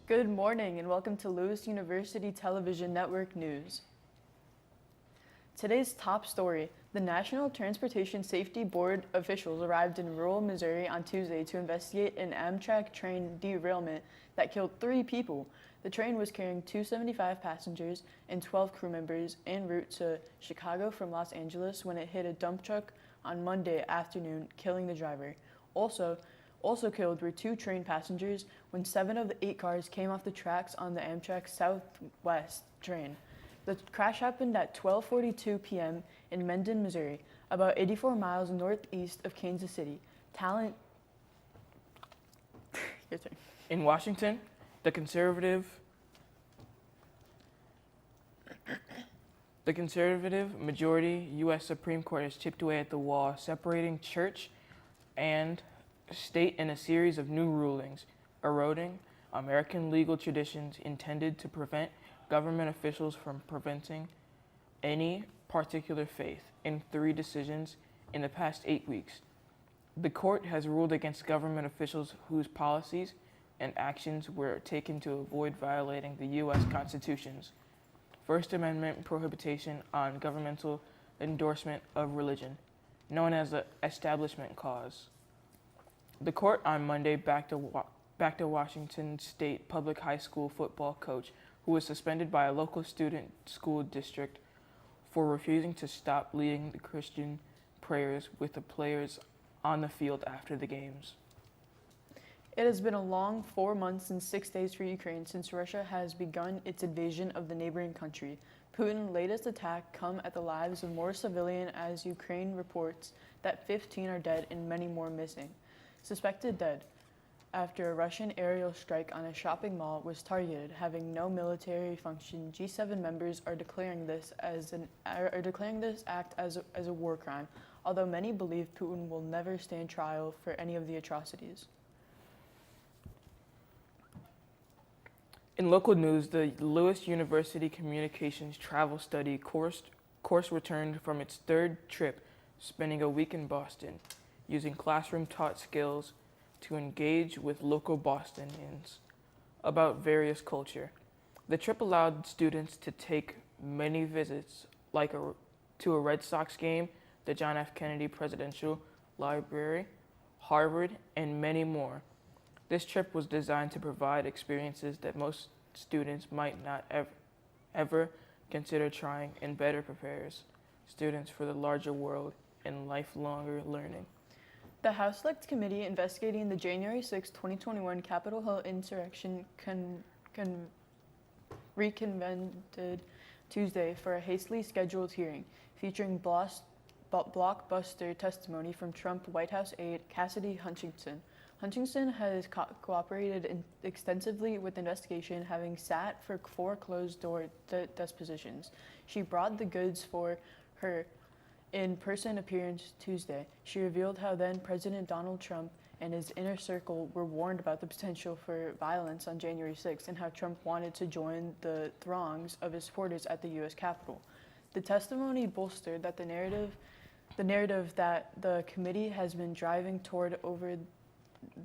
Good morning and welcome to Lewis University Television Network News. Today's top story: the National Transportation Safety Board officials arrived in rural Missouri on Tuesday to investigate an Amtrak train derailment that killed 3 people. The train was carrying 275 passengers and 12 crew members en route to Chicago from Los Angeles when it hit a dump truck on Monday afternoon, killing the driver. Also killed were 2 train passengers when 7 of the 8 cars came off the tracks on the Amtrak Southwest train. The crash happened at 12:42 p.m. in Mendon, Missouri, about 84 miles northeast of Kansas City. Your turn. In Washington, the conservative majority U.S. Supreme Court has chipped away at the wall, separating church and state in a series of new rulings, eroding American legal traditions intended to prevent government officials from preventing any particular faith in 3 decisions in the past 8 weeks. The court has ruled against government officials whose policies and actions were taken to avoid violating the U.S. Constitution's First Amendment prohibition on governmental endorsement of religion, known as the Establishment Clause. The court on Monday backed a Washington State public high school football coach who was suspended by a local student school district for refusing to stop leading the Christian prayers with the players on the field after the games. It has been a long 4 months and 6 days for Ukraine since Russia has begun its invasion of the neighboring country. Putin's latest attack come at the lives of more civilians as Ukraine reports that 15 are dead and many more missing. Suspected dead after a Russian aerial strike on a shopping mall was targeted, having no military function. G7 members are declaring this act as a war crime, although many believe Putin will never stand trial for any of the atrocities. In local news, the Lewis University Communications Travel Study course returned from its 3rd trip, spending a week in Boston, using classroom-taught skills to engage with local Bostonians about various culture. The trip allowed students to take many visits, to a Red Sox game, the John F. Kennedy Presidential Library, Harvard, and many more. This trip was designed to provide experiences that most students might not ever consider trying and better prepares students for the larger world and lifelong learning. The House Select Committee investigating the January 6, 2021 Capitol Hill insurrection reconvened Tuesday for a hastily scheduled hearing featuring blockbuster testimony from Trump White House aide Cassidy Hutchinson. Hutchinson has cooperated extensively with the investigation, having sat for 4 closed-door depositions. She brought the goods for her in-person appearance Tuesday. She revealed how then-President Donald Trump and his inner circle were warned about the potential for violence on January 6th and how Trump wanted to join the throngs of his supporters at the U.S. Capitol. The testimony bolstered the narrative that the committee has been driving toward over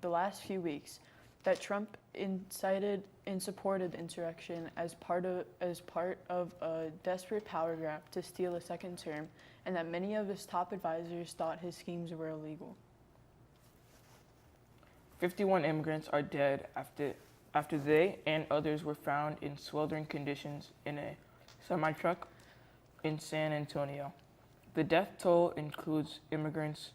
the last few weeks, that Trump incited and supported the insurrection as part of a desperate power grab to steal a 2nd term, and that many of his top advisors thought his schemes were illegal. 51 immigrants are dead after they and others were found in sweltering conditions in a semi-truck in San Antonio. The death toll includes immigrants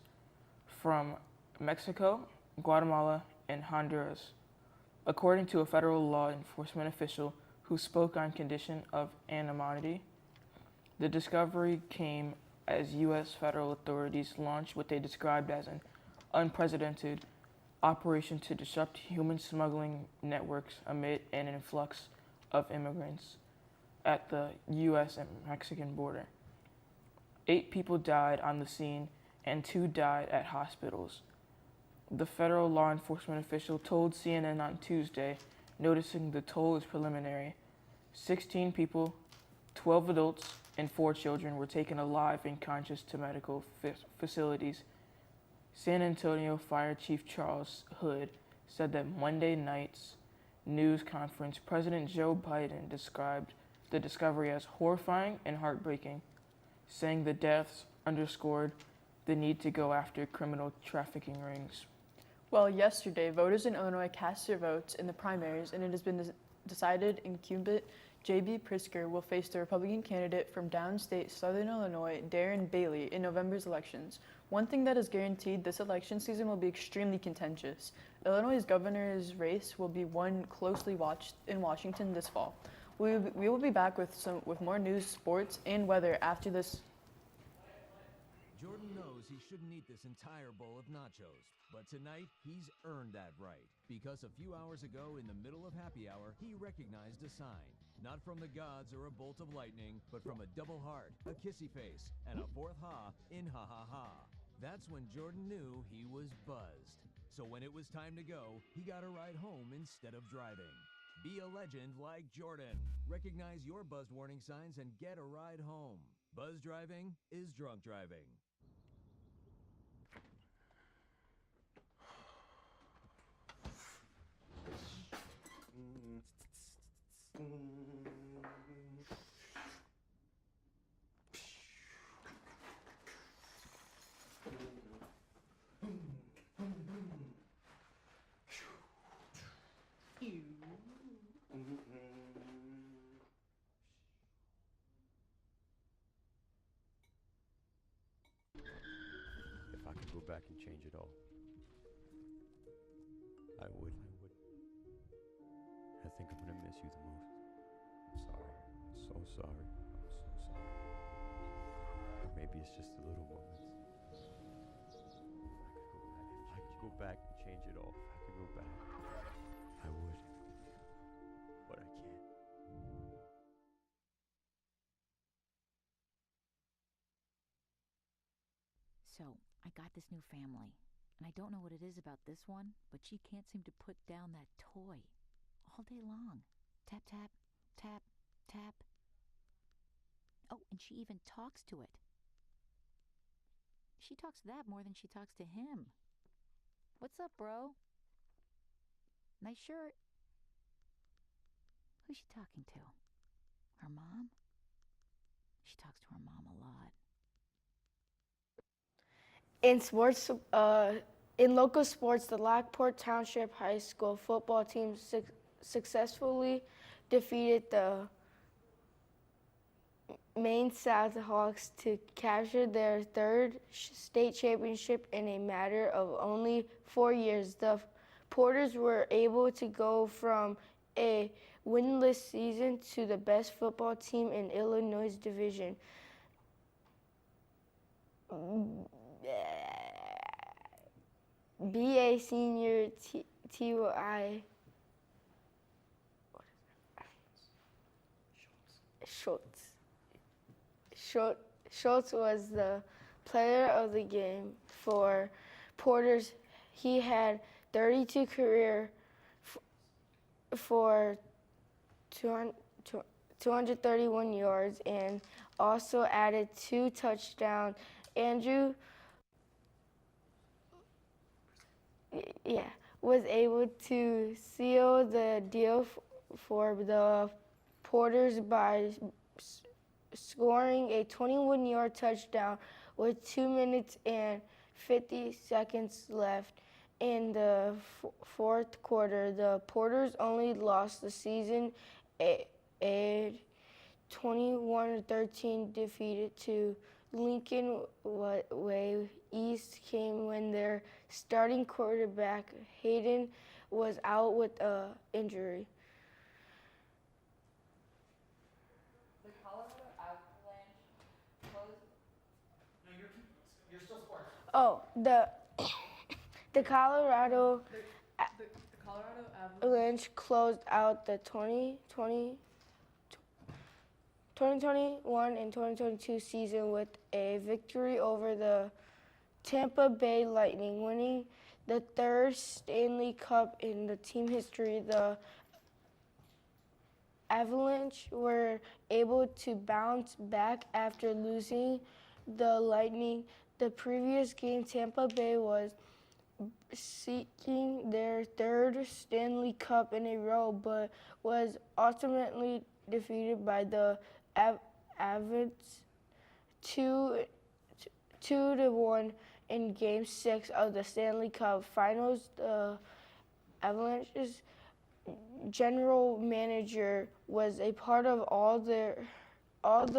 from Mexico, Guatemala, and Honduras, according to a federal law enforcement official who spoke on condition of anonymity. The discovery came as U.S. federal authorities launched what they described as an unprecedented operation to disrupt human smuggling networks amid an influx of immigrants at the U.S. and Mexican border. 8 people died on the scene and 2 died at hospitals. The federal law enforcement official told CNN on Tuesday, noticing the toll is preliminary. 16 people, 12 adults, and 4 children were taken alive and conscious to medical facilities. San Antonio Fire Chief Charles Hood said that Monday night's news conference, President Joe Biden described the discovery as horrifying and heartbreaking, saying the deaths underscored the need to go after criminal trafficking rings. Well, yesterday, voters in Illinois cast their votes in the primaries, and it has been decided incumbent J.B. Pritzker will face the Republican candidate from downstate Southern Illinois, Darren Bailey, in November's elections. One thing that is guaranteed, this election season will be extremely contentious. Illinois' governor's race will be one closely watched in Washington this fall. We will be back with more news, sports, and weather after this. Jordan knows he shouldn't eat this entire bowl of nachos, but tonight he's earned that right, because a few hours ago in the middle of happy hour, he recognized a sign. Not from the gods or a bolt of lightning, but from a double heart, a kissy face, and a fourth ha in ha ha ha. That's when Jordan knew he was buzzed. So when it was time to go, he got a ride home instead of driving. Be a legend like Jordan. Recognize your buzzed warning signs and get a ride home. Buzz driving is drunk driving. If I could go back and change it all, I would. I think I'm gonna miss you the most. I'm sorry. I'm so sorry. I'm so sorry. Or maybe it's just the little moments. If I could go back and change it all, if I could go back, I would. But I can't. So, I got this new family, and I don't know what it is about this one, but she can't seem to put down that toy all day long. Tap, tap, tap, tap. Oh, and she even talks to it. She talks to that more than she talks to him. What's up, bro? Nice shirt. Who's she talking to? Her mom? She talks to her mom a lot. In sports, in local sports, the Lockport Township High School football team successfully defeated the Maine South Hawks to capture their third state championship in a matter of only 4 years. The Porters were able to go from a winless season to the best football team in Illinois' division. BA senior T.Y. Schultz was the player of the game for Porters. He had 32 career for 231 yards and also added 2 touchdowns. Andrew was able to seal the deal for the Porters by scoring a 21-yard touchdown with 2 minutes and 50 seconds left in the fourth quarter. The Porters only lost the season a 21-13 defeat to Lincoln Way East came when their starting quarterback Hayden was out with an injury. The Colorado Avalanche closed. No, you're still sports. Oh, the Colorado The Colorado Avalanche. Avalanche closed out the 2021 and 2022 season with a victory over the Tampa Bay Lightning, winning the third Stanley Cup in the team history. The Avalanche were able to bounce back after losing the Lightning the previous game. Tampa Bay was seeking their third Stanley Cup in a row, but was ultimately defeated by the Avs 2-1 in Game 6 of the Stanley Cup Finals. The Avalanche's general manager was a part of all the of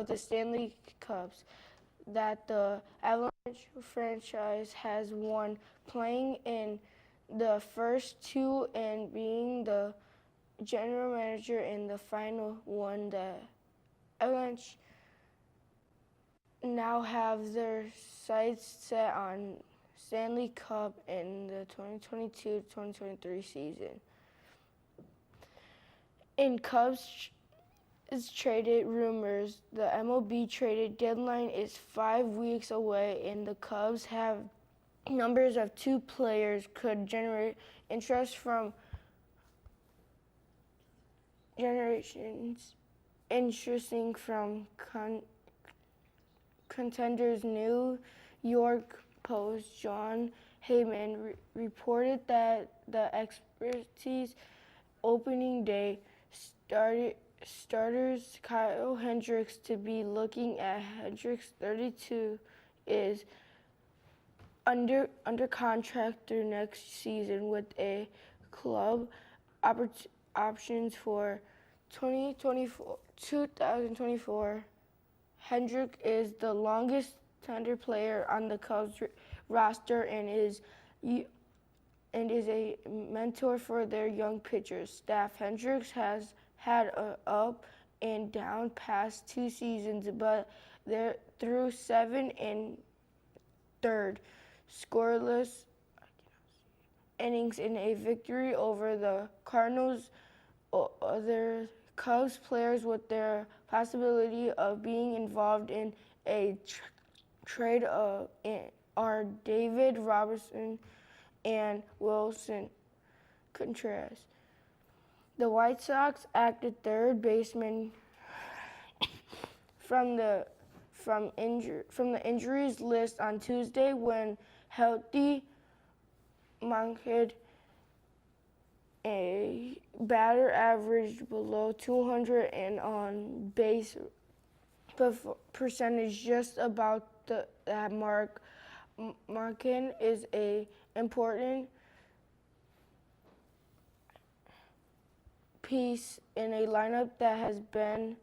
the Stanley Cups that the Avalanche franchise has won, playing in the first two and being the general manager in the final one. The Avalanche now have their sights set on Stanley Cup in the 2022-2023 season. In Cubs traded rumors, the MLB traded deadline is 5 weeks away, and the Cubs have numbers of 2 players could generate interest from interesting from contenders. New York Post John Heyman reported that the expertise opening day starters Kyle Hendricks to be looking at. Hendricks, 32, is under contract through next season with a club options for 2024. Hendrick is the longest tenured player on the Cubs roster and is a mentor for their young pitchers staff. Hendricks has had an up and down past 2 seasons, but they're through 7 and third scoreless innings in a victory over the Cardinals. Other Cubs players with their possibility of being involved in a trade are David Robertson and Wilson Contreras. The White Sox acted third baseman from the injuries list on Tuesday when healthy. Monkhead, a batter averaged below 200 and on base percentage just about that mark. Markin is a important piece in a lineup that has been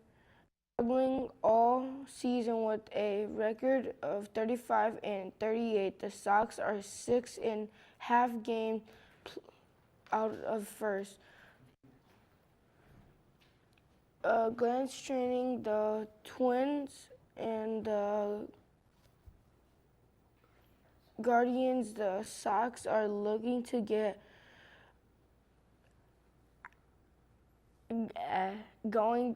struggling all season with a record of 35 and 38. The Sox are 6.5 games out of first. Glance training the Twins and the Guardians. The Sox are looking to get going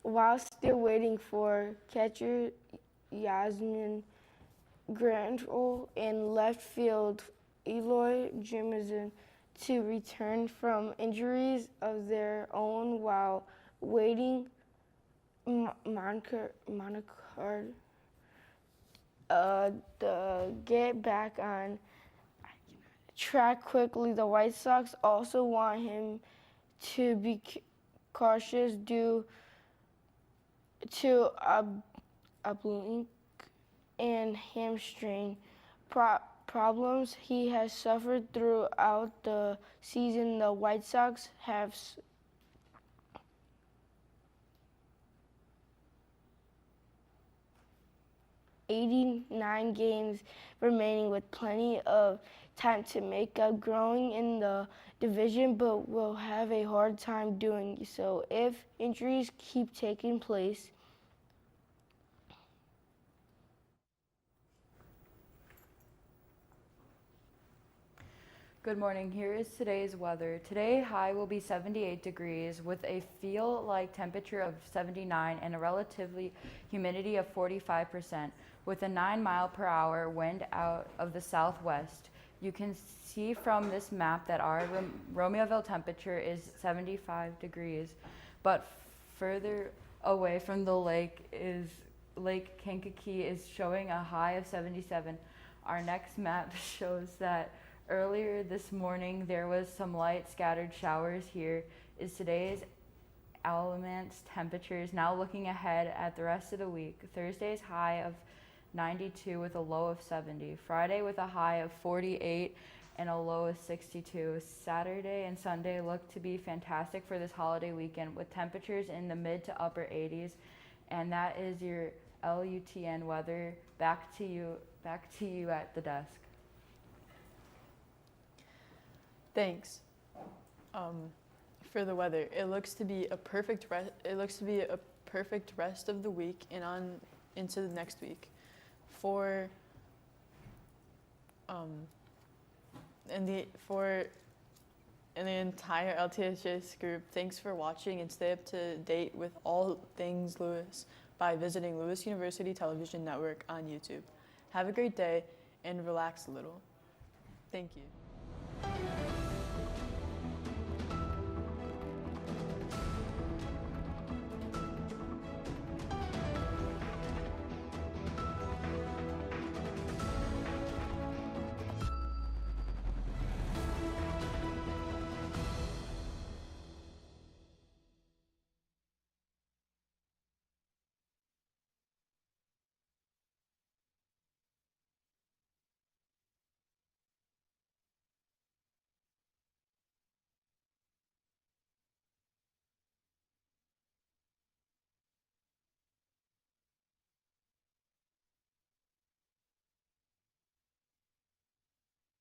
while still waiting for catcher Yasmin Grandal and left field Eloy Jimenez to return from injuries of their own while waiting Moncard to get back on track quickly. The White Sox also want him to be cautious due to oblique and hamstring problems he has suffered throughout the season. The White Sox have $89 games remaining with plenty of time to make up, growing in the division, but will have a hard time doing so if injuries keep taking place. Good morning. Here is today's weather. Today, high will be 78 degrees with a feel-like temperature of 79 and a relatively humidity of 45% with a 9-mile-per-hour wind out of the southwest. You can see from this map that our Romeoville temperature is 75 degrees, but further away from the lake is Lake Kankakee is showing a high of 77. Our next map shows that earlier this morning there was some light scattered showers. Here is today's elements temperatures. Now looking ahead at the rest of the week. Thursday's high of 92 with a low of 70. Friday with a high of 48 and a low of 62. Saturday and Sunday look to be fantastic for this holiday weekend with temperatures in the mid to upper 80s. And that is your LUTN weather. Back to you at the desk. Thanks. For the weather, it looks to be a perfect rest of the week and on into the next week. For in the entire LTHS group, thanks for watching and stay up to date with all things Lewis by visiting Lewis University Television Network on YouTube. Have a great day and relax a little. Thank you.